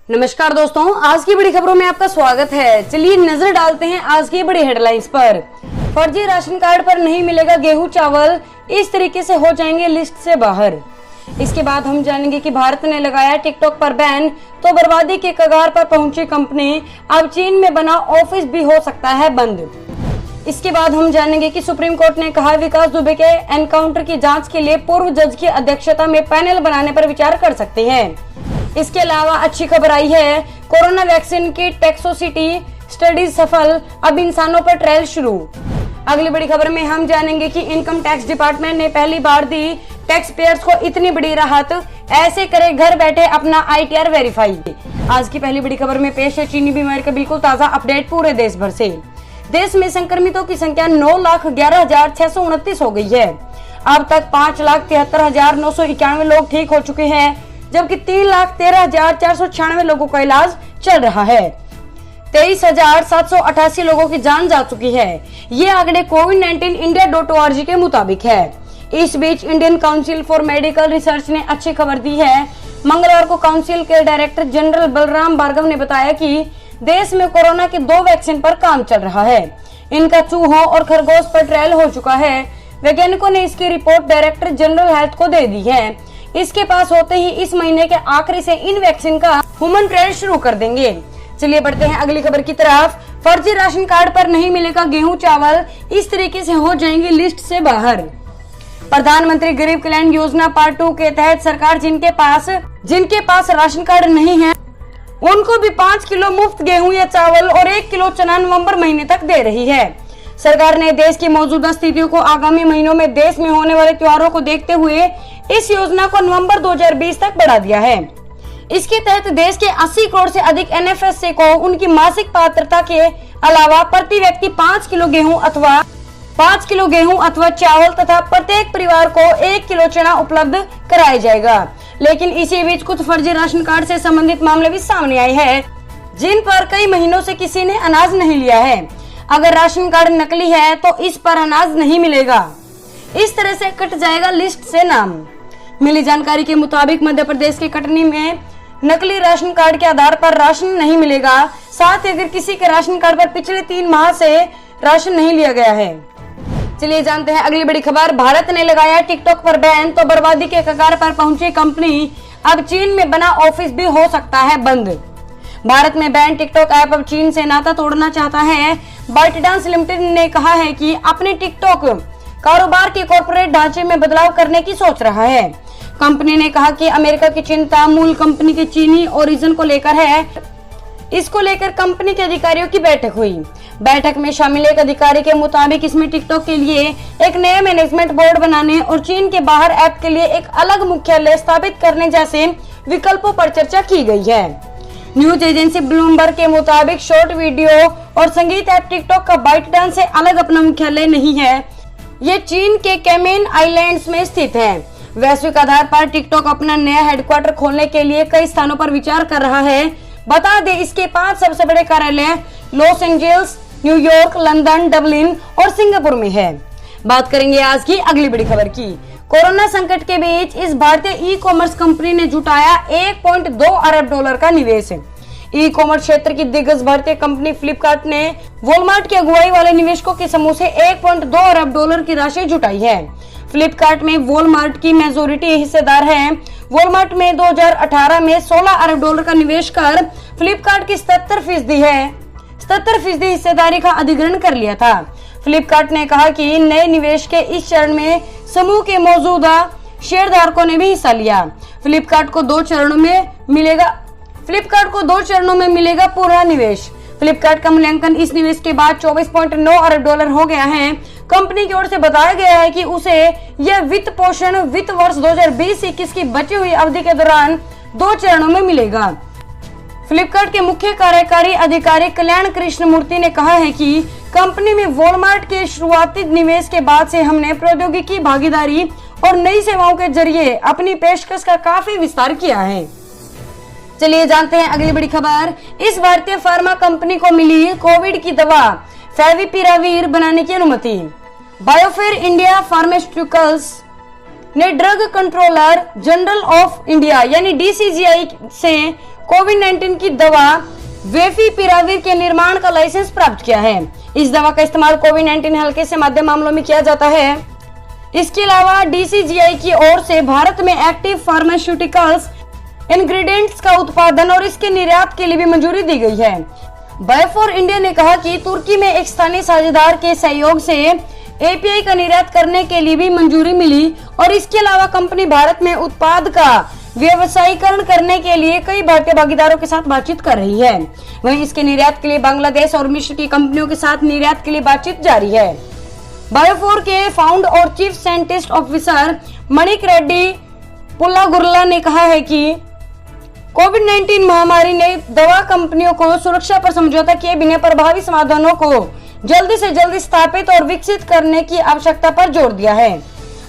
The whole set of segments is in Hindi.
नमस्कार दोस्तों, आज की बड़ी खबरों में आपका स्वागत है। चलिए नजर डालते हैं आज की बड़ी हेडलाइंस पर। फर्जी राशन कार्ड पर नहीं मिलेगा गेहूं चावल, इस तरीके से हो जाएंगे लिस्ट से बाहर। इसके बाद हम जानेंगे कि भारत ने लगाया टिकटॉक पर बैन तो बर्बादी के कगार पर पहुंची कंपनी, अब चीन में बना ऑफिस भी हो सकता है बंद। इसके बाद हम जानेंगे कि सुप्रीम कोर्ट ने कहा विकास दुबे के एनकाउंटर की जांच के लिए पूर्व जज की अध्यक्षता में पैनल बनाने पर विचार कर सकते हैं। इसके अलावा अच्छी खबर आई है, कोरोना वैक्सीन की टैक्सोसिटी स्टडीज सफल, अब इंसानों पर ट्रायल शुरू। अगली बड़ी खबर में हम जानेंगे कि इनकम टैक्स डिपार्टमेंट ने पहली बार दी टैक्स पेयर्स को इतनी बड़ी राहत, ऐसे करे घर बैठे अपना ITR वेरीफाई। आज की पहली बड़ी खबर में पेश है चीनी बीमारी का बिल्कुल ताजा अपडेट पूरे देश भर से। देश में संक्रमितों की संख्या 9,11,629 हो गई है। अब तक 5,73,991 लोग ठीक हो चुके हैं, जबकि 3,13,496 लोगों का इलाज चल रहा है। 23,788 लोगों की जान जा चुकी है। ये आंकड़े कोविड-19 इंडिया.org के मुताबिक है। इस बीच Indian council for medical research ने अच्छी खबर दी है। मंगलवार को काउंसिल के डायरेक्टर जनरल बलराम भार्गव ने बताया कि देश में कोरोना की 2 वैक्सीन पर काम चल रहा है। इनका चूहों और खरगोश पर ट्रायल हो चुका है। वैज्ञानिकों ने इसकी रिपोर्ट डायरेक्टर जनरल हेल्थ को दे दी है। इसके पास होते ही इस महीने के आखिरी से इन वैक्सीन का ह्यूमन ट्रायल शुरू कर देंगे। चलिए बढ़ते हैं अगली खबर की तरफ। फर्जी राशन कार्ड पर नहीं मिलेगा गेहूं चावल, इस तरीके से हो जाएंगे लिस्ट से बाहर। प्रधानमंत्री गरीब कल्याण योजना पार्ट 2 के तहत सरकार जिनके पास राशन कार्ड नहीं है उनको भी 5 किलो मुफ्त गेहूं या चावल और 1 किलो चना नवंबर महीने तक दे रही है। सरकार ने देश की मौजूदा स्थितियों को आगामी महीनों में देश में होने वाले त्योहारों को देखते हुए इस योजना को नवंबर 2020 तक बढ़ा दिया है। इसके तहत देश के 80 करोड़ से अधिक NFSA को उनकी मासिक पात्रता के अलावा प्रति व्यक्ति 5 किलो गेहूं अथवा चावल तथा प्रत्येक परिवार को 1 किलो चना उपलब्ध कराया जाएगा। लेकिन इसी बीच कुछ फर्जी राशन कार्ड से संबंधित मामले भी सामने आए हैं, जिन पर कई महीनों से किसी ने अनाज नहीं लिया है। अगर राशन कार्ड नकली है तो इस पर अनाज नहीं मिलेगा। इस तरह से कट जाएगा लिस्ट से नाम। मिली जानकारी के मुताबिक मध्य प्रदेश के कटनी में नकली राशन कार्ड के आधार पर राशन नहीं मिलेगा। साथ ही अगर किसी के राशन कार्ड पर पिछले 3 माह से राशन नहीं लिया गया है। चलिए जानते हैं अगली बड़ी खबर। भारत ने लगाया टिकटॉक पर बैन तो बर्बादी के कगार पर पहुंची कंपनी, अब चीन में बना ऑफिस भी हो सकता है बंद। भारत में बैन टिकटॉक ऐप अब चीन से नाता तोड़ना चाहता है। बाइटडांस लिमिटेड ने कहा है कि अपने टिकटॉक कारोबार के कॉर्पोरेट ढांचे में बदलाव करने की सोच रहा है। कंपनी ने कहा कि अमेरिका की चिंता मूल कंपनी के चीनी ओरिजिन को लेकर है। इसको लेकर कंपनी के अधिकारियों की बैठक हुई। बैठक में शामिल एक अधिकारी के मुताबिक इसमें टिकटॉक के लिए एक नया मैनेजमेंट बोर्ड बनाने और चीन के बाहर ऐप के लिए एक अलग मुख्यालय स्थापित करने जैसे विकल्पों पर चर्चा की गई है। न्यूज एजेंसी ब्लूमबर्ग के मुताबिक शॉर्ट वीडियो और संगीत ऐप टिकटॉक का बाइटडांस से अलग अपना मुख्यालय नहीं है। ये चीन के कैमेन आइलैंड्स में स्थित है। वैश्विक आधार पर टिकटॉक अपना नया हेडक्वार्टर खोलने के लिए कई स्थानों पर विचार कर रहा है। बता दें इसके 5 सबसे बड़े कार्यालय Los Angeles, New York, London, Dublin और सिंगापुर में है। बात करेंगे आज की अगली बड़ी खबर की। कोरोना संकट के बीच इस भारतीय ई-कॉमर्स कंपनी ने जुटाया $1.2 अरब का निवेश। ई-कॉमर्स क्षेत्र की दिग्गज भारतीय कंपनी फ्लिपकार्ट ने वॉलमार्ट की अगुवाई वाले निवेशकों के समूह से $1.2 अरब की राशि जुटाई है। फ्लिपकार्ट में वॉलमार्ट की मेजोरिटी हिस्सेदार है। वॉलमार्ट में 2018 में $16 अरब का निवेश कर फ्लिपकार्ट की 77% हिस्सेदारी का अधिग्रहण कर लिया था। फ्लिपकार्ट ने कहा कि नए निवेश के इस चरण में समूह के मौजूदा शेयरधारकों ने भी हिस्सा लिया। फ्लिपकार्ट को 2 चरणों में मिलेगा पूरा निवेश। फ्लिपकार्ट का मूल्यांकन इस निवेश के बाद $24.9 अरब हो गया है। कंपनी की ओर से बताया गया है कि उसे यह वित्त पोषण वित्त वर्ष 2020-21 की बची हुई अवधि के दौरान 2 चरणों में मिलेगा। फ्लिपकार्ट के मुख्य कार्यकारी अधिकारी कल्याण कृष्ण मूर्ति ने कहा है कि कंपनी में वॉलमार्ट के शुरुआती निवेश के बाद से हमने प्रौद्योगिकी भागीदारी और नई सेवाओं के जरिए अपनी पेशकश का काफी विस्तार किया है। चलिए जानते हैं अगली बड़ी खबर। इस भारतीय फार्मा कंपनी को मिली कोविड की दवा फेविपिरावीर बनाने की अनुमति। बायोफेयर इंडिया फार्मास्यूटिकल्स ने drug controller general of India यानी DCGI से कोविड-19 की दवा वेफिपिराविर के निर्माण का लाइसेंस प्राप्त किया है। इस दवा का इस्तेमाल कोविड-19 हल्के से मध्यम मामलों में किया जाता है। इसके अलावा DCGI की ओर से भारत में एक्टिव फार्मास्यूटिकल्स इंग्रेडिएंट्स का उत्पादन और इसके निर्यात के लिए भी मंजूरी दी गई है। बायोफोर इंडिया ने कहा कि तुर्की में एक स्थानीय साझेदार के सहयोग से API का निर्यात करने के लिए भी मंजूरी मिली और इसके अलावा कंपनी भारत में उत्पाद का व्यवसायीकरण करने के लिए कई भारतीय भागीदारों के साथ बातचीत कर रही है। वहीं इसके निर्यात के लिए बांग्लादेश और मिस्र की कंपनियों के साथ निर्यात के लिए बातचीत जारी है। बायोफोर के फाउंड और chief scientist officer Manik Reddy Pullagurla ने कहा है कि कोविड-19 महामारी ने दवा कंपनियों को सुरक्षा पर समझौता किए बिना प्रभावी समाधानों को जल्दी से जल्दी स्थापित और विकसित करने की आवश्यकता पर जोर दिया है।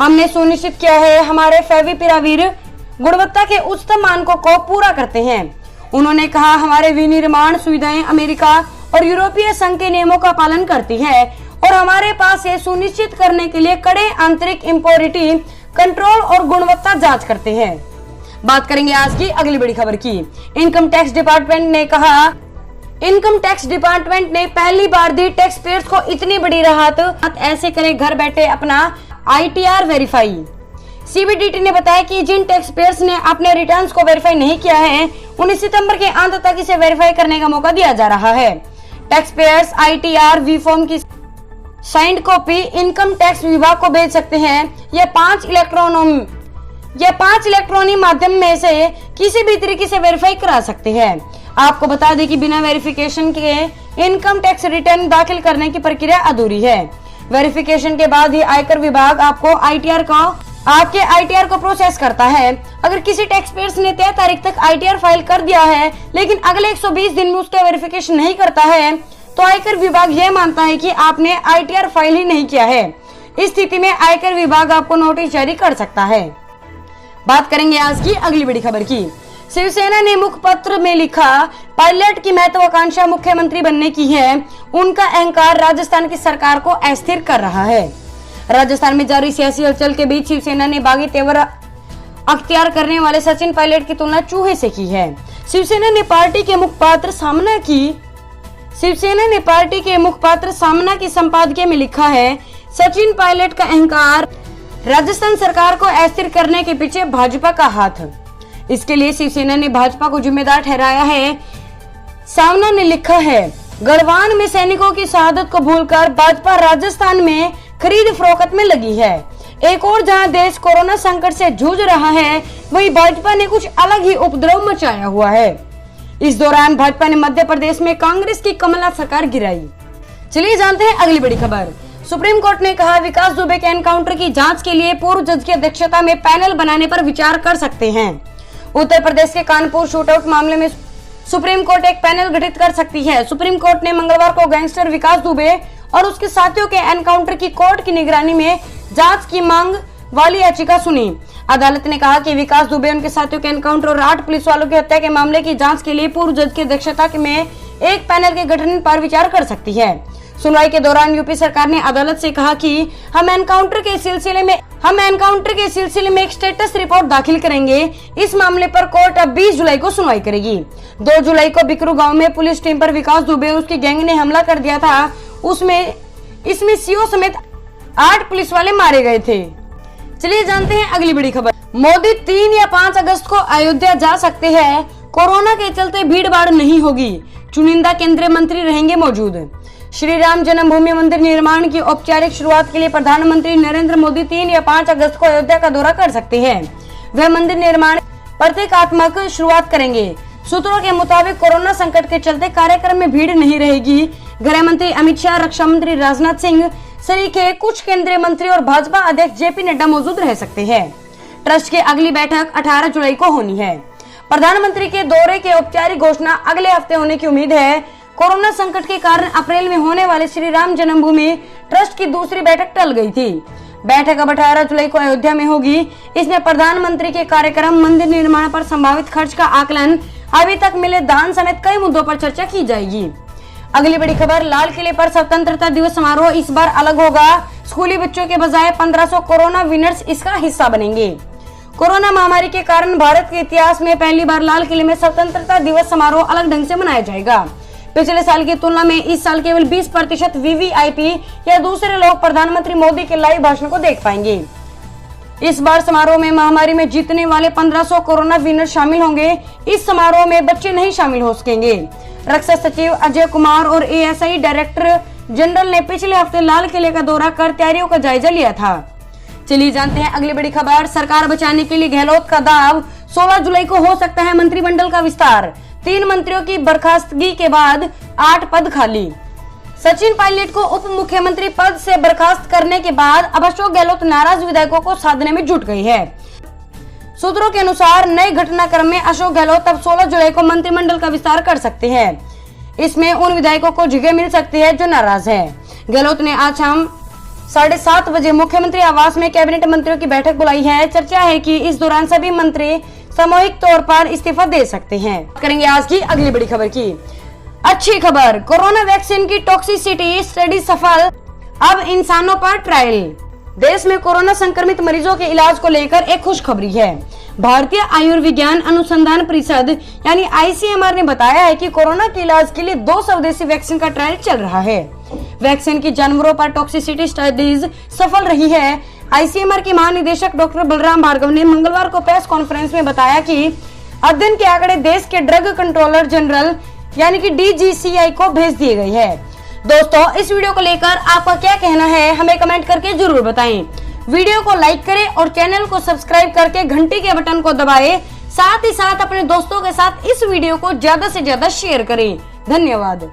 हमने सुनिश्चित किया है हमारे फेविपिराविर गुणवत्ता के उच्चतम मानकों को पूरा करते हैं। उन्होंने कहा हमारे विनिर्माण सुविधाएं अमेरिका और यूरोपीय संघ के नियमों का पालन करती है और हमारे पास ये सुनिश्चित करने के लिए कड़े आंतरिक इम्प्योरिटी कंट्रोल और गुणवत्ता जांच करते हैं। बात करेंगे आज की अगली बड़ी खबर की। इनकम टैक्स डिपार्टमेंट ने पहली बार दी टैक्स पेयर्स को इतनी बड़ी राहत। ऐसे करें घर बैठे अपना ITR वेरीफाई। CBDT ने बताया कि जिन टैक्स पेयर्स ने अपने रिटर्न्स को वेरीफाई नहीं किया है उन्हें सितंबर के अंत तक इसे वेरीफाई करने का मौका दिया जा रहा है। Tax payers ITR V form की साइंड कॉपी इनकम टैक्स विभाग को भेज सकते हैं। यह 5 इलेक्ट्रॉनिक माध्यम में से किसी भी तरीके से वेरीफाई करा सकते हैं। आपको बता दें कि बिना वेरिफिकेशन के इनकम टैक्स रिटर्न दाखिल करने की प्रक्रिया अधूरी है। वेरिफिकेशन के बाद ही आयकर विभाग आपके ITR को प्रोसेस करता है। अगर किसी टैक्स पेयर्स ने तय तारीख तक ITR फाइल कर दिया है लेकिन अगले 120 दिन में उसका वेरिफिकेशन नहीं करता है तो आयकर विभाग यह मानता है कि आपने ITR फाइल ही नहीं किया है। इस स्थिति में आयकर विभाग आपको नोटिस जारी कर सकता है। बात करेंगे आज की अगली बड़ी खबर की। शिवसेना ने मुखपत्र में लिखा पायलट की महत्वाकांक्षा मुख्यमंत्री बनने की है। उनका अहंकार राजस्थान की सरकार को अस्थिर कर रहा है। राजस्थान में जारी सियासी हलचल के बीच शिवसेना ने बागी तेवर अख्तियार करने वाले सचिन पायलट की तुलना चूहे से की है। शिवसेना ने पार्टी के मुखपात्र सामना की संपादकीय में लिखा है सचिन पायलट का अहंकार राजस्थान सरकार को अस्थिर करने के पीछे भाजपा का हाथ। इसके लिए शिवसेना ने भाजपा को जिम्मेदार ठहराया है। सामना ने लिखा है गढ़वान में सैनिकों की शहादत को भूलकर भाजपा राजस्थान में खरीद फरोख्त में लगी है। एक और जहां देश कोरोना संकट से जूझ रहा है वहीं भाजपा ने कुछ अलग ही उपद्रव मचाया हुआ है। इस दौरान भाजपा ने मध्य प्रदेश में कांग्रेस की कमलनाथ सरकार गिराई। चलिए जानते हैं अगली बड़ी खबर। सुप्रीम कोर्ट ने कहा विकास दुबे के एनकाउंटर की जांच के लिए पूर्व जज की अध्यक्षता में पैनल बनाने पर विचार कर सकते हैं। उत्तर प्रदेश के कानपुर शूटआउट मामले में सुप्रीम कोर्ट एक पैनल गठित कर सकती है। सुप्रीम कोर्ट ने मंगलवार को गैंगस्टर विकास दुबे और उसके साथियों के एनकाउंटर की कोर्ट की निगरानी में जांच की मांग वाली याचिका सुनी। अदालत ने कहा कि विकास दुबे उनके साथियों के एनकाउंटर और 8 पुलिस वालों की हत्या के मामले की जांच के लिए पूर्व जज की अध्यक्षता में एक पैनल के गठन पर विचार कर सकती है। सुनवाई के दौरान यूपी सरकार ने अदालत से कहा कि हम एनकाउंटर के सिलसिले में एक स्टेटस रिपोर्ट दाखिल करेंगे। इस मामले पर कोर्ट अब 20 जुलाई को सुनवाई करेगी। 2 जुलाई को बिकरू गांव में पुलिस टीम पर विकास दुबे और उसकी गैंग ने हमला कर दिया था। इसमें सीओ समेत 8 पुलिस वाले मारे गए थे। चलिए जानते हैं अगली बड़ी खबर। मोदी 3 या 5 अगस्त को अयोध्या जा सकते हैं। कोरोना के चलते भीड़ भाड़ नहीं होगी। चुनिंदा केंद्रीय मंत्री रहेंगे मौजूद। श्री राम जन्मभूमि मंदिर निर्माण की औपचारिक शुरुआत के लिए प्रधानमंत्री नरेंद्र मोदी 3 या 5 अगस्त को अयोध्या का दौरा कर सकते हैं। वह मंदिर निर्माण प्रतीकात्मक शुरुआत करेंगे। सूत्रों के मुताबिक कोरोना संकट के चलते कार्यक्रम में भीड़ नहीं रहेगी। गृह मंत्री अमित शाह, रक्षा मंत्री राजनाथ सिंह सरीखे कुछ केंद्रीय मंत्री और भाजपा अध्यक्ष JP नड्डा मौजूद रह सकते हैं। ट्रस्ट की अगली बैठक 18 जुलाई को होनी है। प्रधानमंत्री के दौरे के औपचारिक घोषणा अगले हफ्ते होने की उम्मीद है। कोरोना संकट के कारण अप्रैल में होने वाले श्री राम जन्मभूमि ट्रस्ट की दूसरी बैठक टल गई थी। बैठक अब 18 जुलाई को अयोध्या में होगी। इसमें प्रधानमंत्री के कार्यक्रम, मंदिर निर्माण पर संभावित खर्च का आकलन, अभी तक मिले दान समेत कई मुद्दों पर चर्चा की जाएगी। अगली बड़ी खबर, लाल किले पर स्वतंत्रता दिवस समारोह इस बार अलग होगा। स्कूली बच्चों के बजाय 1500 कोरोना विनर्स इसका हिस्सा बनेंगे। कोरोना महामारी के कारण भारत के इतिहास में पहली बार लाल किले में स्वतंत्रता दिवस समारोह अलग ढंग से मनाया जाएगा। पिछले साल की तुलना में इस साल केवल 20% वीवीआईपी या दूसरे लोग प्रधानमंत्री मोदी के लाइव भाषण को देख पाएंगे। इस बार समारोह में महामारी में जीतने वाले 1500 कोरोना विनर शामिल होंगे। इस समारोह में बच्चे नहीं शामिल हो सकेंगे। रक्षा सचिव अजय कुमार और एएसआई डायरेक्टर जनरल ने पिछले हफ्ते लाल किले का दौरा कर तैयारियों का जायजा लिया था। चलिए जानते हैं अगली बड़ी खबर। सरकार बचाने के लिए गहलोत का दाव, 16 जुलाई को हो सकता है मंत्रिमंडल का विस्तार। 3 मंत्रियों की बर्खास्तगी के बाद 8 पद खाली। सचिन पायलट को उप मुख्यमंत्री पद से बर्खास्त करने के बाद अब अशोक गहलोत नाराज विधायकों को साधने में जुट गई है। सूत्रों के अनुसार नए घटनाक्रम में अशोक गहलोत अब 16 जुलाई को मंत्रिमंडल का विस्तार कर सकते हैं। इसमें उन विधायकों को जगह मिल सकती है जो नाराज है। गहलोत ने आज शाम 7:30 बजे मुख्यमंत्री आवास में कैबिनेट मंत्रियों की बैठक बुलाई है। चर्चा है कि इस दौरान सभी मंत्री सामूहिक तौर पर इस्तीफा दे सकते हैं। करेंगे आज की अगली बड़ी खबर की अच्छी खबर। कोरोना वैक्सीन की टॉक्सिसिटी स्टडी सफल, अब इंसानों पर ट्रायल। देश में कोरोना संक्रमित मरीजों के इलाज को लेकर एक खुशखबरी है। भारतीय आयुर्विज्ञान अनुसंधान परिषद यानी आईसीएमआर ने बताया है कि कोरोना के इलाज के लिए 2 स्वदेशी वैक्सीन का ट्रायल चल रहा है। वैक्सीन की जानवरों पर टॉक्सिसिटी स्टडीज सफल रही है। आईसीएमआर के महानिदेशक डॉक्टर बलराम भार्गव ने मंगलवार को प्रेस कॉन्फ्रेंस में बताया कि अध्ययन के आंकड़े देश के ड्रग कंट्रोलर जनरल यानी कि डीजीसीआई को भेज दिए गए हैं। दोस्तों, इस वीडियो को लेकर आपका क्या कहना है हमें कमेंट करके जरूर बताएं। वीडियो को लाइक करें और चैनल को सब्सक्राइब करके घंटी के बटन को दबाएं। साथ ही साथ अपने दोस्तों के साथ इस वीडियो को ज्यादा से ज्यादा शेयर करें। धन्यवाद।